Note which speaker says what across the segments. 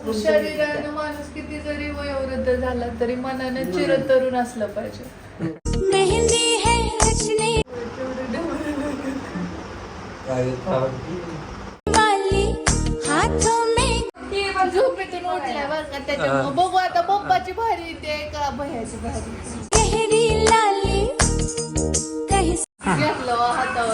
Speaker 1: शरीरानं माणूस किती जरी वयोवृद्ध झाला तरी मनानं चिरतरुण असलं पाहिजे.
Speaker 2: मेहंदी है रचने वाली हाथों में.
Speaker 1: ती पण झोपेतून उठल्यावर का त्याच्यामुळे बघू आता पप्पाची भारी येते का भैयाची भारी
Speaker 2: गहरी लाली कहीं
Speaker 1: घेतलं हातावर.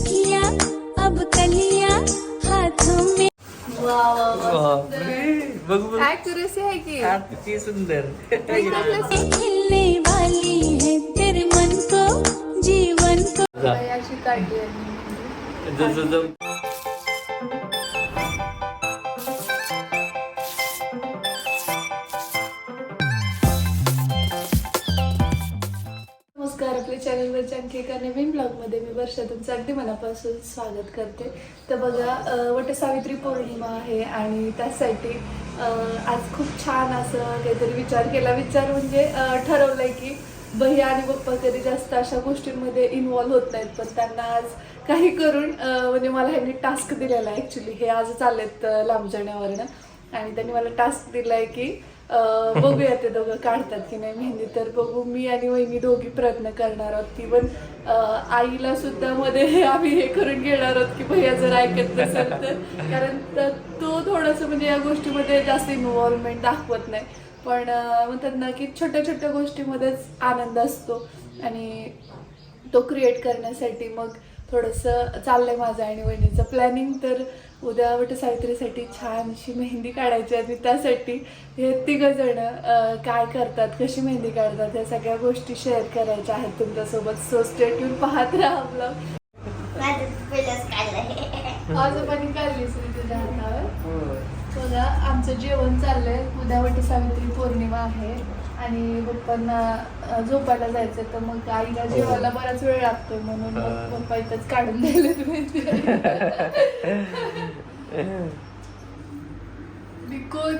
Speaker 2: किया अब कलियां हाथों में.
Speaker 1: वा वा वा ऍक्युरेसी आहे की
Speaker 3: किती सुंदर
Speaker 2: खिलने वाली है तेरे मन को जीवन को.
Speaker 1: अशी काढली आहे. नमस्कार, आपल्या चॅनलवरच्या आणखी एका नवीन ब्लॉगमध्ये मी वर्षा तुमचं अगदी मनापासून स्वागत करते. तर बघा, वटसावित्री पौर्णिमा आहे आणि त्यासाठी आज खूप छान असं काहीतरी विचार म्हणजे ठरवलंय की भैया आणि पप्पा कधी जास्त अशा गोष्टींमध्ये इन्व्हॉल्व्ह होत नाहीत, पण त्यांना आज काही करून म्हणजे मला ह्यांनी टास्क दिलेला आहे. ॲक्च्युली हे आज चाललेत लांब जाण्यावरनं आणि त्यांनी मला टास्क दिलाय की बघूया ते दोघं काढतात की नाही मेहंदी. तर बघू, मी आणि वहिनी दोघी प्रयत्न करणार आहोत. ती पण आईला सुद्धा मध्ये आम्ही हे करून घेणार आहोत की भैया जर ऐकत नसेल तर, कारण तो थोडंसं म्हणजे या गोष्टीमध्ये जास्त इन्व्हॉल्वमेंट दाखवत नाही. पण म्हणतात ना की छोट्या छोट्या गोष्टीमध्येच आनंद असतो आणि तो क्रिएट करण्यासाठी मग थोडंसं चाललंय माझं आणि वहिनीचं प्लॅनिंग. तर उद्या वटसावित्रीसाठी छानशी मेहंदी काढायची आणि त्यासाठी हे तिघंजण काय करतात, कशी मेहंदी काढतात, या सगळ्या गोष्टी शेअर करायच्या आहेत तुमच्यासोबत. सो स्टे ट्यून पाहत राहा आपलं. आजोबांनी काढलीस रे तुझ्या हातावर. बघा, आमचं जेवण चाललंय. उद्या वटसावित्री पौर्णिमा आहे आणि पप्पांना झोपायला जायचं, तर मग आईला जेवायला बराच वेळ लागतोय म्हणून मग पप्पा इथंच काढून द्यायला तुम्ही. मी कोण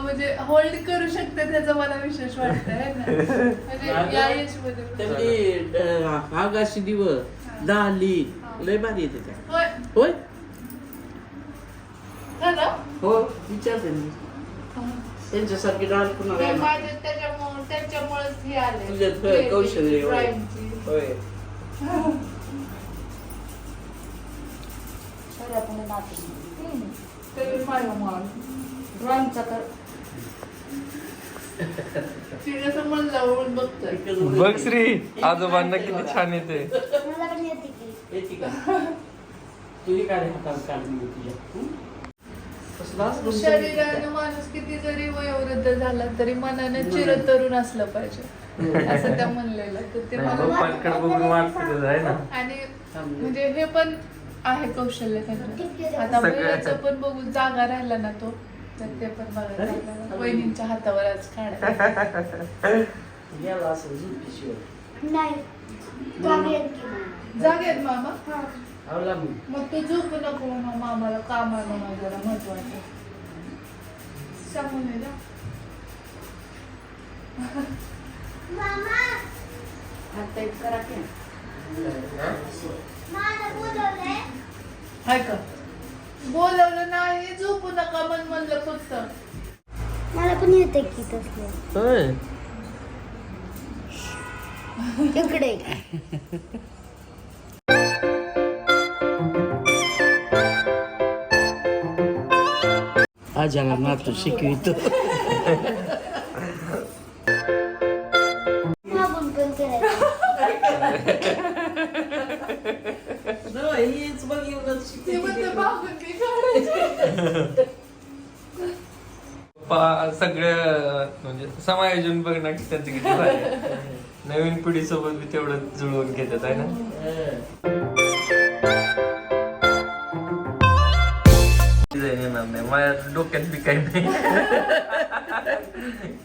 Speaker 1: म्हणजे होल्ड करू शकते त्याचा मला विशेष वाटतंय ना. म्हणजे या एज मध्ये
Speaker 3: आगाशी दिवस दाली लय भारी येते त्या.
Speaker 1: होय
Speaker 3: होय
Speaker 1: ना?
Speaker 3: हो, विचारते मी त्यांच्यासारखी डाळ पुन्हा
Speaker 1: ते माझे त्याच्यामुळेच हे आले
Speaker 3: तुझ्यात कौशल्य होय.
Speaker 1: ड्रॉइंगची.
Speaker 3: होय
Speaker 4: बघ श्री, आजोबांना किती छान येते.
Speaker 3: येते का तुझी काय हातात काढून तुझ्या
Speaker 1: शरीरानं माणूस किती जरी वयोवृद्ध झाला तरी मनानं चिरतरुण असलं पाहिजे असं त्या म्हणलेलं. तर ते मला
Speaker 4: पटकन बघून वाटतं आहे ना.
Speaker 1: आणि म्हणजे हे पण आहे कौशल्य त्यांना. आता बहिणीचं पण बघून जागा राहिला ना तो, तर ते पण बघायला वहिनींच्या हातावर आज काढायला
Speaker 3: गेला असं झुपीशिवाय
Speaker 1: जागेत मामा.
Speaker 3: आवला मी
Speaker 1: मग तू झोपू नको मामा, आम्हाला काम आहे म्हणा जरा महत्वाचं सांगून दे ना. ऐका, बोलवलं नाही, झोपू नका म्हणलं फक्त.
Speaker 2: मला पण येते की तसलं
Speaker 3: होय
Speaker 2: इकडे.
Speaker 3: आजाला नातू शिकवितो.
Speaker 2: मागून पण करायचं.
Speaker 3: हेच बघ एवढंच
Speaker 1: ते म्हणते मागून मी काढायचे.
Speaker 4: सगळं म्हणजे समायोजन बघणार की त्यांचं किती भारी आहे. नवीन पिढी सोबत बी तेवढं जुळवून घेतात आहे ना. येणार नाही माझ्या डोक्यात बी काही नाही.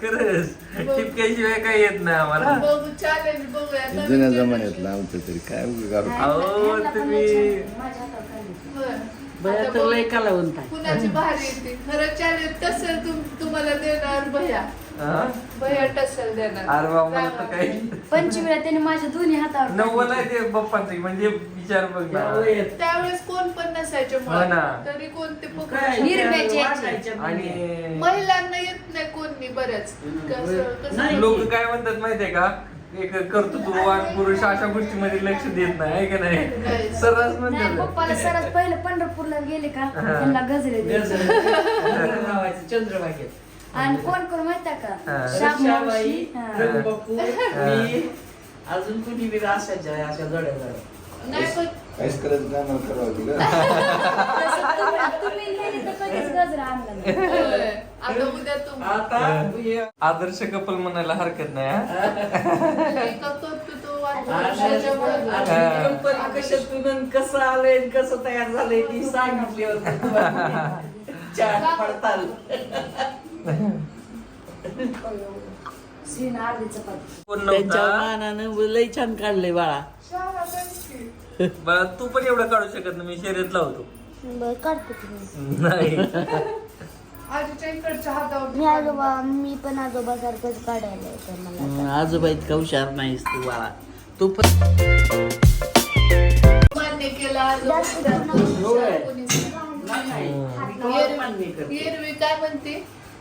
Speaker 4: खरंच टिपक्याशिवाय काही येत नाही आम्हाला.
Speaker 1: बघू, चॅलेंज बघूया.
Speaker 5: जुन्या जमान्यातलं आमचं तरी काय करू.
Speaker 4: अहो तुम्ही
Speaker 3: भया तर लय कलावंत आहे.
Speaker 1: कुणाची भारी येते खरं चॅलेंज तसं तुम्हाला देणार भैया.
Speaker 4: हा?
Speaker 1: भैया टसल देणार.
Speaker 4: अरे बाबा मला तर काही
Speaker 2: पंचमीला त्याने माझ्या दोन्ही हातावर
Speaker 4: नव्वद आहे ते बाप्पांचं म्हणजे विचार बघ ना
Speaker 1: त्यावेळेस कोण पण नसायचे
Speaker 4: हो ना.
Speaker 1: मुळात. तरी कोणते
Speaker 3: काय?
Speaker 2: निर्म्याचे
Speaker 3: वाटायच्या म्हणजे.
Speaker 4: आणि
Speaker 1: महिलांना येत नाही कोणी बऱ्याच कसं
Speaker 3: नाही.
Speaker 4: लोक काय म्हणतात माहितीये का एक कर्तृत्ववान पुरुष अशा गोष्टीमध्ये लक्ष देत नाही आहे का नाही सरस
Speaker 2: नाही
Speaker 4: म्हणतात
Speaker 2: पप्पाला सरस पहिले पंढरपूरला गेले का त्यांना गजरे द्यायचे.
Speaker 3: गजर लावायचं चंद्रभागेत.
Speaker 2: आणि कोण कोण माहिती का
Speaker 4: हा.
Speaker 2: शाप
Speaker 3: शाबाई,
Speaker 2: मावशी, हा.
Speaker 3: रघुबापू, मी, अजून कुणी बी असायच्या अशा जोड्या
Speaker 1: नाही पण
Speaker 5: काहीच करायचं नाही मला करावं तुला
Speaker 2: तसं तुम्ही नेली तर कधीच गजरा आणला नाही.
Speaker 1: होय. आता उद्या तुम
Speaker 3: आता हे
Speaker 4: आदर्श कपल म्हणायला हरकत नाही हा?
Speaker 1: एका करतो तो वर्षाच्या बरोबर.
Speaker 3: आता कंपनी कशातून कसं आलंय आणि कसं तयार झालंय ती सांगितली होती चार पडताल.
Speaker 2: श्रीन अर्धी चपाती.
Speaker 4: कोण
Speaker 3: त्यांच्या
Speaker 4: नव्हता
Speaker 3: मानानं लय छान काढलंय बाळा.
Speaker 1: शाळा त्यांची.
Speaker 4: बरं तू पण एवढं काढू शकत नाही मी शर्यत लावतो
Speaker 2: बरं काढते तुम्ही.
Speaker 4: नाही
Speaker 1: आजीच्या इकडच्या हातावर
Speaker 2: मी पण आजोबा सारखंच काढायला येतं मला.
Speaker 3: आजोबा इतका हुशार नाहीस तू बाळा. तू पण
Speaker 1: मान्य केला
Speaker 2: जास्त
Speaker 3: होय.
Speaker 1: कोणी
Speaker 3: नाही मान्य करते.
Speaker 1: एरवी काय म्हणते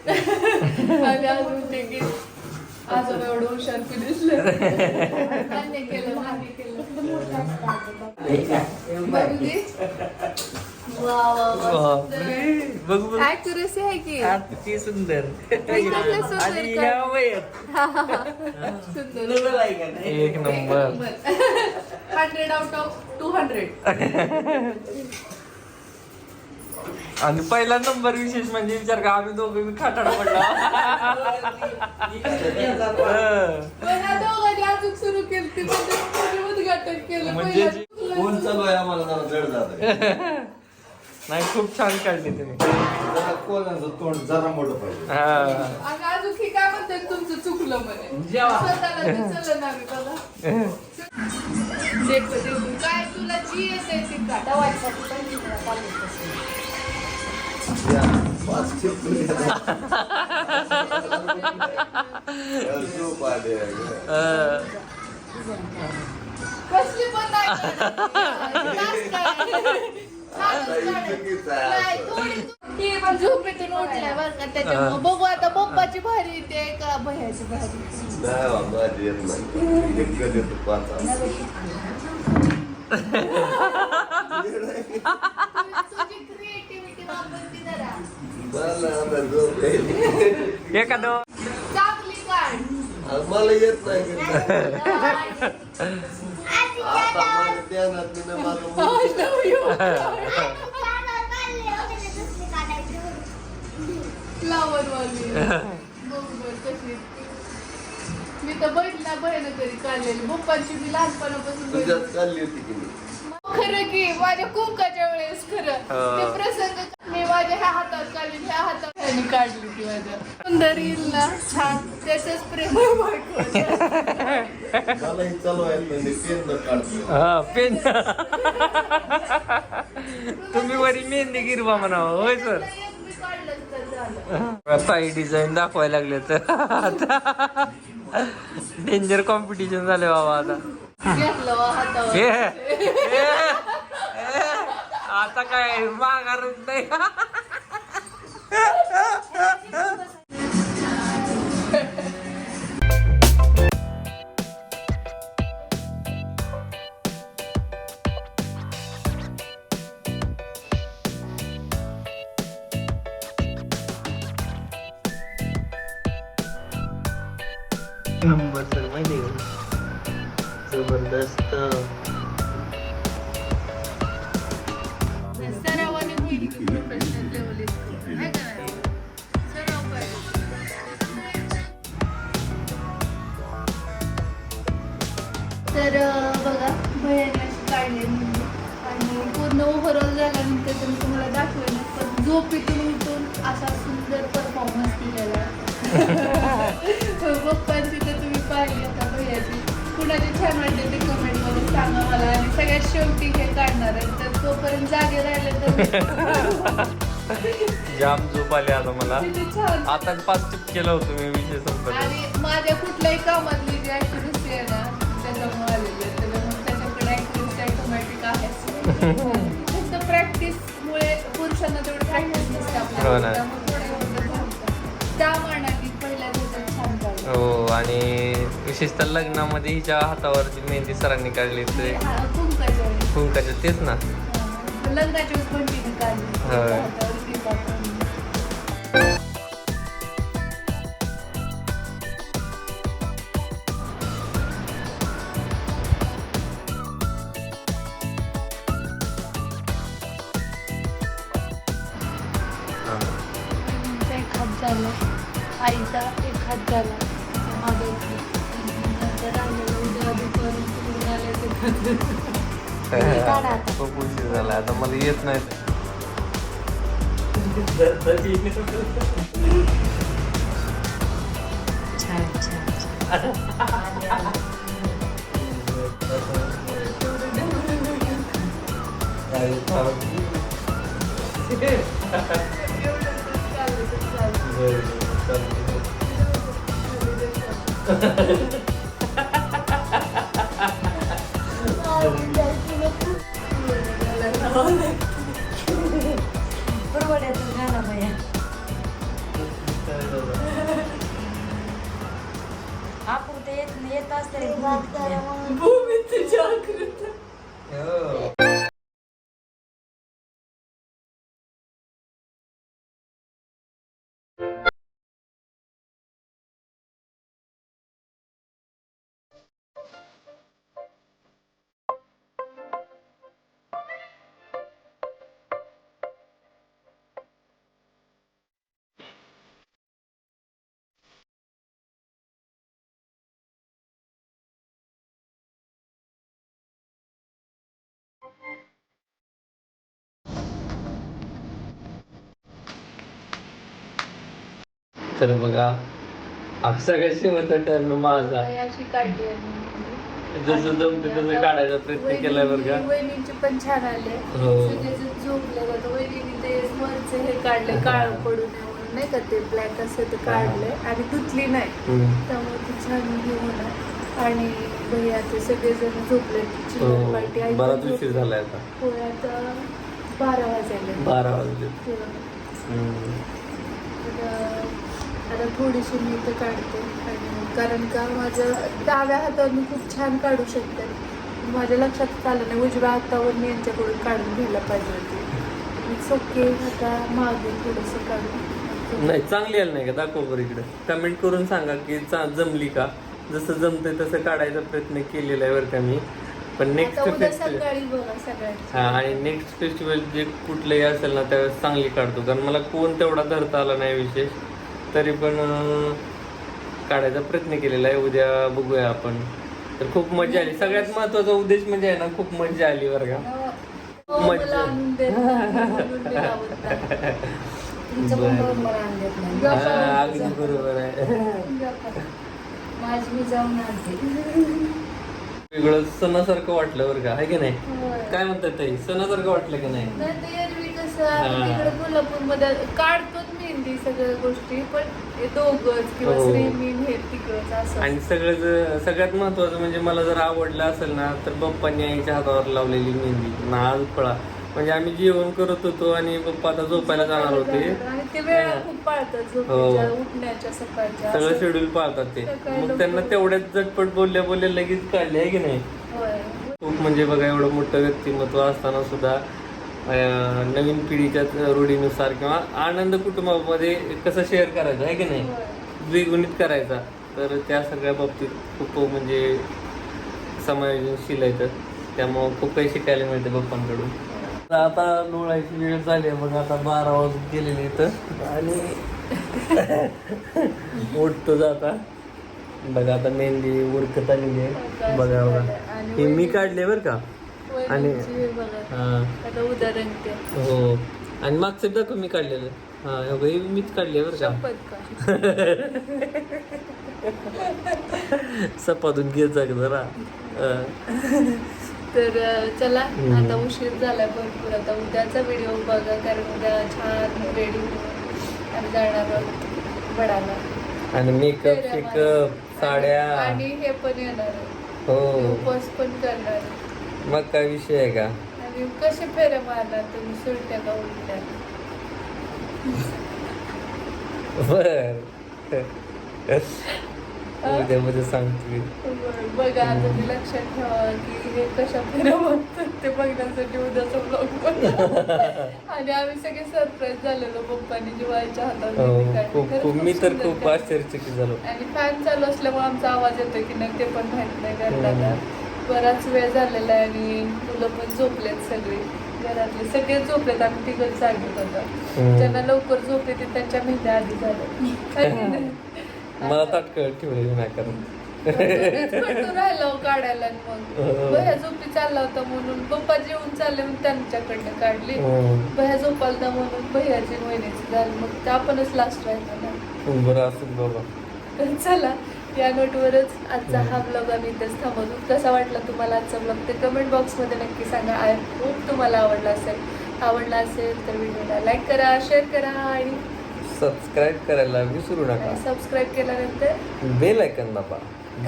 Speaker 1: आणि आज म्हणते की आजोबा एवढं हुशार की दिसलं. मान्य केलं मान्य केलं. बघू दे. वा वा वा
Speaker 4: बापरे. बघ बघ
Speaker 1: ॲक्युरसी आहे की
Speaker 3: आजची सुंदर
Speaker 1: कसलं सुंदर
Speaker 3: आणि
Speaker 1: काढ.
Speaker 3: ह्या वयात
Speaker 1: सुंदर
Speaker 3: नवल आहे का नाही?
Speaker 4: एक नंबर
Speaker 1: 100 out of 200.
Speaker 4: आणि पहिला नंबर विशेष म्हणजे विचार का आम्ही दोघं मी खाटाडा पडला
Speaker 1: पण या दोघांनी अजून सुरू केली ती म्हणजे उद्घाटन केलं
Speaker 4: म्हणजे
Speaker 1: पहिलं.
Speaker 5: फोन चालू आहे आम्हाला जरा जड जात
Speaker 4: नाही खूप छान काढली तुम्ही
Speaker 5: जरा कोणाचं तोंड जरा मोठं पाहिजे
Speaker 4: हा
Speaker 1: आणि अजून हे काय म्हणतात तुमचं चुकलं म्हणे
Speaker 3: जेवा.
Speaker 1: स्वतःला ते चलन आम्ही बघा देखतो देखतो काय तुला जी येते ती का
Speaker 2: दवाईसाठी पंचमीला चालले तसं.
Speaker 5: या, पाच चिपकून घ्या. झोप आली आहे गं.
Speaker 1: कसली पण नाही नाच काय.
Speaker 5: आता इतकीच आहे
Speaker 1: नाही,
Speaker 5: असं.
Speaker 1: थोडी ती पण झोपेतून उठल्या बरं का त्याच्यामुळे बघू आता पप्पाची भारी येते का भैयाची भारी.
Speaker 5: नाही बा, माझी येत नाही. एकच येतो पाच आता.
Speaker 1: तुझी क्रिएटिव्हिटी वापरती जरा
Speaker 5: मला आता झोप यायली.
Speaker 4: एखादं
Speaker 1: चांगली काढ.
Speaker 5: मला येत नाही गं. आता माझ्या ध्यानात नाही ना, माझं मुलं.
Speaker 1: फ्लावर वाली बरोबर कशी मी तर बहिणीला बहिण कधी काढलेली पप्पांची मी लहानपणापासून बहीण.
Speaker 5: तुझ्यात चालली होती की नाही?
Speaker 1: खरं की माझ्या कुंकाच्या वेळेस खरं ते प्रसंग मी माझ्या ह्या हातात काढली ह्या हातात ह्यानी काढली ती माझ्या सुंदर येईल ना छान त्याच प्रेम बायको.
Speaker 5: मलाही चालू आहे म्हणजे पेन काढतो.
Speaker 4: हा पेन तुम्ही वरी मेहंदी गिरवा म्हणावं होय सर
Speaker 1: मी काढलं तर झालं.
Speaker 4: पायी डिझाईन दाखवायला लागले तर डेंजर कॉम्पिटिशन झाले बाबा आता
Speaker 1: घेतलं वा हातावर.
Speaker 4: हे, हे, हे, आता काय माघारच नाही नंबर सर माहिती आहे का जबरदस्त
Speaker 1: सरावाने होईल की प्रोफेशनल लेवल आहे का नाही? सराव पाहिजे. तर बघा भैयाने अशी काढली म्हणजे आणि पूर्ण ओव्हरऑल झाल्यानंतर तर मी तुम्हाला दाखवेन पण झोपेतून उठून असा सुंदर परफॉर्मन्स केलेला पप्पांची तर तुम्ही पाहिली आता भैयाची कुणाची छान वाटते ते कमेंटमध्ये सांगा मला आणि सगळ्यात शेवटी हे काढणार आहे तर तोपर्यंत जागे राहिले तर
Speaker 4: जाम झोप आली आता मला.
Speaker 1: किती छान.
Speaker 4: आता 5 टिप केलं होतं मी विषय संपत.
Speaker 1: आणि माझ्या कुठल्याही कामातली जी ऍक्टिव्हिटी आहे ना त्याच्यामुळे आलेली आहे. त्याच्यामुळे त्याच्याकडे ऍक्टिव्हिटी ऑटोमॅटिक आहे. फक्त प्रॅक्टिसमुळे पुरुषांना तेवढी प्रॅक्टिस नसते
Speaker 4: हो
Speaker 1: आपल्याला.
Speaker 4: ना.
Speaker 1: त्यामुळे थोडं एवढं जमतं. त्या मानाने पहिल्या दिवसात छान झालं.
Speaker 4: हो, आणि विशेषतः लग्नामध्ये हिच्या हातावरची मेहंदी सरांनी काढली ते
Speaker 1: कुंकाच्या वेळी.
Speaker 4: कुंकाच्या तेच ना.
Speaker 1: लग्नाच्या वेळेस पण तिने काढली.
Speaker 4: होय.
Speaker 1: हातावर टिपा काढली. आईचा एक हात झाला, आईचा एक हात झाला, मागे नंतर आलेलं उद्या दुपारून तिकडून आले ते काढा आता.
Speaker 4: खूप उशीर झाला आता मला येत नाही.
Speaker 2: परवड्याचं गाणं बाया. आपण ते येत असते
Speaker 1: भूमीची जागृत.
Speaker 4: तर बघा सगळ्यात शेवटचा टर्न माझा.
Speaker 1: अशी काढली आहे.
Speaker 4: जसं जमते तसं काढायचा प्रयत्न केलाय बरं का.
Speaker 1: वहिनींची पण छान आले.
Speaker 4: हो.
Speaker 1: सगळेजण झोपले जातं. वहिनीने ते वरचे हे काढले काळ पडू नये म्हणून नाही का ते ब्लॅक असं ते काढले आणि धुतली नाही. त्यामुळे ती छान हे होणार. आणि भैया ते सगळेजण झोपले. चिल्लर पार्टी आई
Speaker 4: बराच
Speaker 1: पण
Speaker 4: उशीर
Speaker 1: झोपली.
Speaker 4: झालाय आता.
Speaker 1: होय आता 12 वाजले.
Speaker 4: 12 वाजले.
Speaker 1: आता थोडीशी मी इथं काढते आणि कारण का माझं डाव्या हातावर मी खूप छान काढू शकते. माझ्या लक्षात आलं नाही उजव्या हातावर मी यांच्याकडून काढून घ्यायला पाहिजे होती. It's okay. आता मागे थोडंसं काढून.
Speaker 4: नाही चांगली आली नाही का दाखव बरं इकडे. कमेंट करून सांगा की जमली का. जसं जमतंय तसं काढायचा प्रयत्न केलेला आहे बरं का मी. पण नेक्स्ट
Speaker 1: आता उद्या
Speaker 4: फेस्टिवल
Speaker 1: सकाळी बघा सगळ्यांची.
Speaker 4: हा, आणि नेक्स्ट फेस्टिवल जे कुठलंही असेल ना त्यावेळेस चांगली काढतो. कारण मला कोण तेवढा धरता आला नाही विशेष, तरी पण काढायचा प्रयत्न केलेला आहे. उद्या बघूया आपण. तर खूप मजा आली. सगळ्यात महत्वाचा उद्देश म्हणजे आहे ना खूप मजा आली बरं का.
Speaker 1: हो, मला आणून देत नाही, म्हणून मी लावत नाही.
Speaker 2: तुमचं पण बरोबर मला आणत नाही.
Speaker 4: हा, अगदी बरोबर आहे.
Speaker 2: माझी मी जाऊन आणते.
Speaker 4: वेगळं सणासारखं वाटलं बरं का, आहे की नाही.
Speaker 1: होय.
Speaker 4: काय म्हणतात ताई, सणासारखं वाटलं की नाही.
Speaker 1: नाही ते एरवी कसं आपण तिकडे कोल्हापूरमध्ये काढतोच मेहंदी सगळ्या गोष्टी पण हे दोघंच किंवा
Speaker 4: हो.
Speaker 1: श्रीमीन हे तिकडच असं.
Speaker 4: आणि सगळ्यात महत्वाचं म्हणजे मला जर आवडलं असेल ना तर पप्पांनी आईच्या हातावर लावलेली मेहंदी नाळ फळा. म्हणजे आम्ही जेवण करत होतो आणि पप्पा आता झोपायला जाणार होते.
Speaker 1: आणि ते वेळा खूप पाळतात झोपेच्या उठण्याच्या सकाळच्या
Speaker 4: सगळं
Speaker 1: असं.
Speaker 4: शेड्यूल पाळतात ते.
Speaker 1: सकाळी
Speaker 4: मग त्यांना
Speaker 1: लवकर-
Speaker 4: तेवढ्याच झटपट बोलल्या लगेच काढले, आहे की नाही.
Speaker 1: होय.
Speaker 4: खूप म्हणजे बघा एवढं मोठं व्यक्तिमत्व असताना सुद्धा नवीन पिढीच्या रूढीनुसार किंवा आनंद कुटुंबामध्ये कसं शेअर करायचं, आहे की नाही,
Speaker 1: होय.
Speaker 4: द्विगुणित करायचा. तर त्या सगळ्या बाबतीत खूप म्हणजे समायोजनशील आहेत. त्यामुळं खूप काही शिकायला मिळते पप्पांकडून. आता डोळ्याची वेळ झाली आहे बघा. आता 12 वाजून गेलेले इथं आणि उठतो जाता. बघा आता मेहंदी उरकत आलेली आहे. बघा बघा हे मी काढले बरं का. आणि
Speaker 1: वहिनीची हे बघा.
Speaker 4: हा,
Speaker 1: आता उद्या रंगते.
Speaker 4: हो. आणि मागचं दाखव मी काढलेलं. हा, हे मीच काढले बरं का.
Speaker 1: शपथ का.
Speaker 4: सपातून घेत जा जरा.
Speaker 1: तर चला आता उशीर झाला भरपूर. आता उद्याचा व्हिडिओ बघा, कारण उद्या छान रेडी होऊन आम्ही जाणार आहोत वडाला.
Speaker 4: आणि मेकअप शेकअप साड्या
Speaker 1: आणि हे पण येणार आहे,
Speaker 4: हो
Speaker 1: उपवास पण करणार आहे.
Speaker 4: मग काय विषय आहे का?
Speaker 1: आणि कसे फेऱ्या मारणार तुम्ही, सुलट्या का उलट्या?
Speaker 4: बर उद्या सांगते.
Speaker 1: बघा आता मी लक्षात ठेवा की हे कशा फेऱ्या मारतात ते बघण्यासाठी उद्याचा ब्लॉग बघा. आणि आम्ही सगळे सरप्राईज झालेलो पप्पानी जिवायच्या हातात.
Speaker 4: खूप मी तर खूप आश्चर्यचकित झालो.
Speaker 1: आणि फॅन चालू असल्यामुळे आमचा आवाज येतोय की नाही ते पण माहित नाही करताना. बराच वेळ झालेला आहे आणि मुलं पण झोपलेत सगळे, घरातले सगळे झोपलेत. आम्ही तिघच जागेत होतो. ज्यांना लवकर झोप येते त्यांच्या मेहंद्या आधी झाल्या.
Speaker 4: मला ताटकळ ठेवलेली नाही कारण
Speaker 1: राहिला काढायला. आणि मग भया झोपी चालला होता म्हणून पप्पा जेवून चालले म्हणून त्यांच्याकडनं काढली. भया झोपालता म्हणून भैयाची महिन्याची झाली, मग ते आपणच लास्ट राहिला ना.
Speaker 4: बरं असं बाबा.
Speaker 1: तर चला या नोटवरच आजचा हा ब्लॉग आम्ही इथेच थांबवतो. कसा वाटला तुम्हाला आजचा ब्लॉग ते कमेंट बॉक्समध्ये नक्की सांगा. आय होप तुम्हाला आवडला असेल तर व्हिडिओला लाईक करा, शेअर करा आणि
Speaker 4: सबस्क्राईब करायला विसरू नका.
Speaker 1: सबस्क्राईब केल्यानंतर
Speaker 4: बेल आयकॉन दाबा,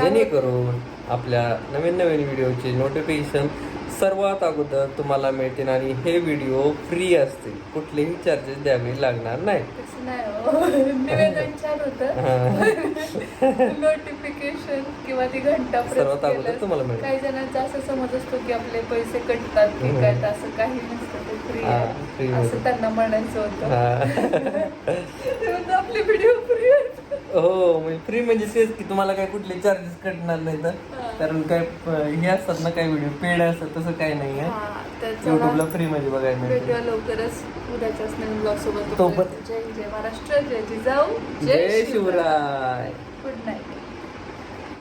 Speaker 4: जेणेकरून आपल्या नवीन व्हिडिओचे नोटिफिकेशन सर्वात अगोदर तुम्हाला मिळतील. आणि हे व्हिडिओ फ्री असतील, कुठलेही चार्जेस द्यावे लागणार नाही.
Speaker 1: तसं नाही निवेदन छान होतं. नोटिफिकेशन किंवा ती घंटा press
Speaker 4: सर्वात अगोदर
Speaker 1: केलं.
Speaker 4: तुम्हाला मिळेल.
Speaker 1: काही जणांचा असं समज असतो की आपले पैसे कटतात की काय, तर असं काही नसतं, ते फ्री
Speaker 4: हा,
Speaker 1: आहे
Speaker 4: free
Speaker 1: असं
Speaker 4: मध्ये.
Speaker 1: त्यांना म्हणायचं होतं.
Speaker 4: हा.
Speaker 1: ते म्हणतात, आपले व्हिडिओ फ्री आहेत.
Speaker 4: हो म्हणजे फ्री म्हणजे तेच की तुम्हाला काय कुठले चार्जेस कटणार नाही तर. कारण काय हे असतात ना काही व्हिडिओ पेड असतात, तसं काही नाही आहे.
Speaker 1: हा, तर चला,
Speaker 4: युट्यूबला फ्री मध्ये बघायला मिळते.
Speaker 1: भेटूया लवकरच उद्याच्याच नवीन ब्लॉग सोबत.
Speaker 4: तोपर्यंत
Speaker 1: जय जय महाराष्ट्र, जय जिजाऊ,
Speaker 4: जय शिवराय.
Speaker 1: Good night.